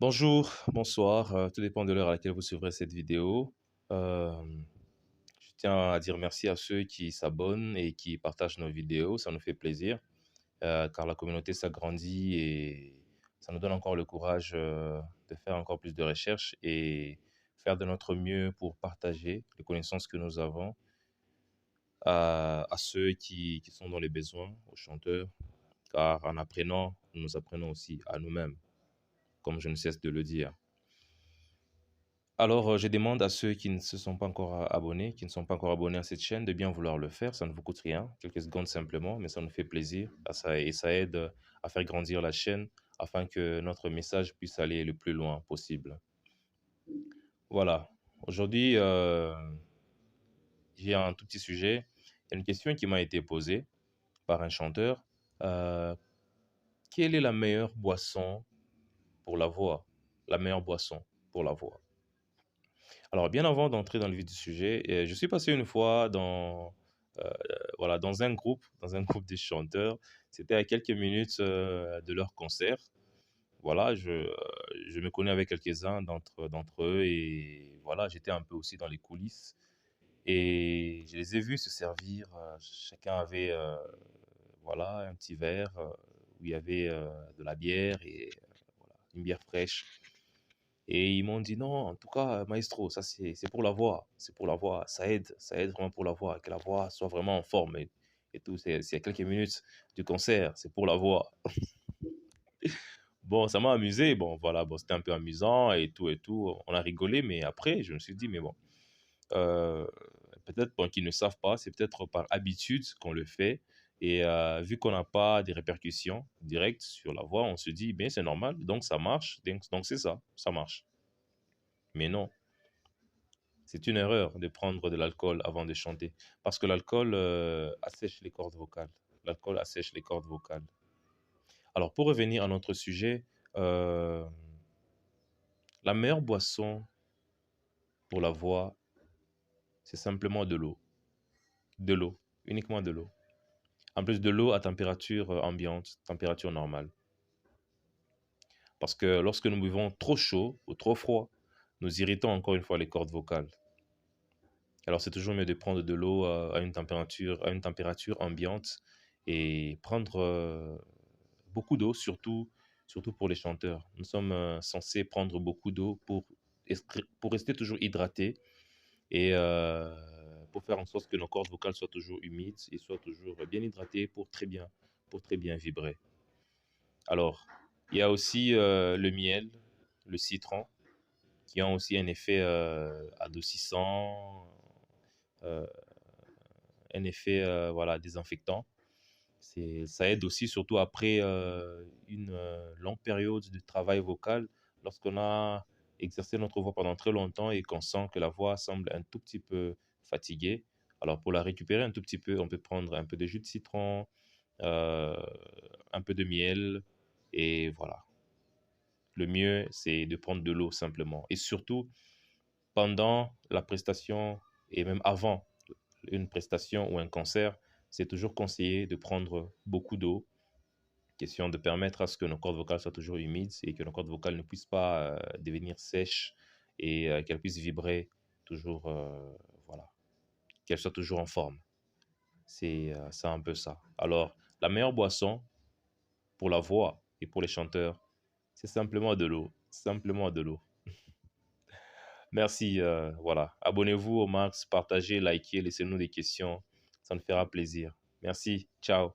Bonjour, bonsoir, tout dépend de l'heure à laquelle vous suivrez cette vidéo. Je tiens à dire merci à ceux qui s'abonnent et qui partagent nos vidéos, ça nous fait plaisir, car la communauté s'agrandit et ça nous donne encore le courage, de faire encore plus de recherches et faire de notre mieux pour partager les connaissances que nous avons à ceux qui sont dans les besoins, aux chanteurs, car en apprenant, nous apprenons aussi à nous-mêmes, comme je ne cesse de le dire. Alors, je demande à ceux qui ne se sont pas encore abonnés, qui ne sont pas encore abonnés à cette chaîne, de bien vouloir le faire. Ça ne vous coûte rien, quelques secondes simplement, mais ça nous fait plaisir. Et ça aide à faire grandir la chaîne afin que notre message puisse aller le plus loin possible. Voilà. Aujourd'hui, j'ai un tout petit sujet. Il y a une question qui m'a été posée par un chanteur. Euh, Quelle est la meilleure boisson pour la voix? La meilleure boisson pour la voix. Alors, bien avant d'entrer dans le vif du sujet, je suis passé une fois euh, voilà, dans un groupe de chanteurs. C'était à quelques minutes de leur concert. Voilà, je me connais avec quelques-uns d'entre eux et voilà, j'étais un peu aussi dans les coulisses. Et je les ai vus se servir. Chacun avait voilà, un petit verre où il y avait de la bière et voilà, une bière fraîche. Et ils m'ont dit non, en tout cas, maestro, ça c'est pour la voix, c'est pour la voix, ça aide vraiment pour la voix, que la voix soit vraiment en forme et tout. C'est à quelques minutes du concert, c'est pour la voix. Bon, ça m'a amusé, bon, voilà, bon, c'était un peu amusant et tout, on a rigolé, mais après, je me suis dit, mais bon, euh, peut-être bon, qu'ils ne savent pas, c'est peut-être par habitude qu'on le fait. Et vu qu'on n'a pas des répercussions directes sur la voix, on se dit, bien, c'est normal, donc ça marche, donc c'est ça, ça marche. Mais non. C'est une erreur de prendre de l'alcool avant de chanter parce que l'alcool assèche les cordes vocales. L'alcool assèche les cordes vocales. Alors, pour revenir à notre sujet, euh, la meilleure boisson pour la voix, c'est simplement de l'eau. De l'eau, uniquement de l'eau. En plus de l'eau à température ambiante, température normale. Parce que lorsque nous buvons trop chaud ou trop froid, nous irritons encore une fois les cordes vocales. Alors, c'est toujours mieux de prendre de l'eau à une température ambiante et prendre beaucoup d'eau, surtout pour les chanteurs. Nous sommes censés prendre beaucoup d'eau pour rester toujours hydratés et pour faire en sorte que nos cordes vocales soient toujours humides et soient toujours bien hydratées pour très bien vibrer. Alors, il y a aussi le miel, le citron, qui ont aussi un effet adoucissant, euh, un effet voilà, désinfectant. Ça aide aussi, surtout après une longue période de travail vocal, lorsqu'on a exercé notre voix pendant très longtemps et qu'on sent que la voix semble un tout petit peu fatiguée. Alors, pour la récupérer un tout petit peu, on peut prendre un peu de jus de citron, euh, un peu de miel, et voilà. Le mieux, c'est de prendre de l'eau simplement. Et surtout, pendant la prestation et même avant une prestation ou un concert, c'est toujours conseillé de prendre beaucoup d'eau, question de permettre à ce que nos cordes vocales soient toujours humides et que nos cordes vocales ne puissent pas devenir sèches et qu'elles puissent vibrer toujours, voilà, qu'elles soient toujours en forme. C'est un peu ça. Alors, la meilleure boisson pour la voix et pour les chanteurs, c'est simplement de l'eau. Simplement de l'eau. Merci. Voilà. Abonnez-vous au max, partagez, likez, laissez-nous des questions. Ça nous fera plaisir. Merci. Ciao.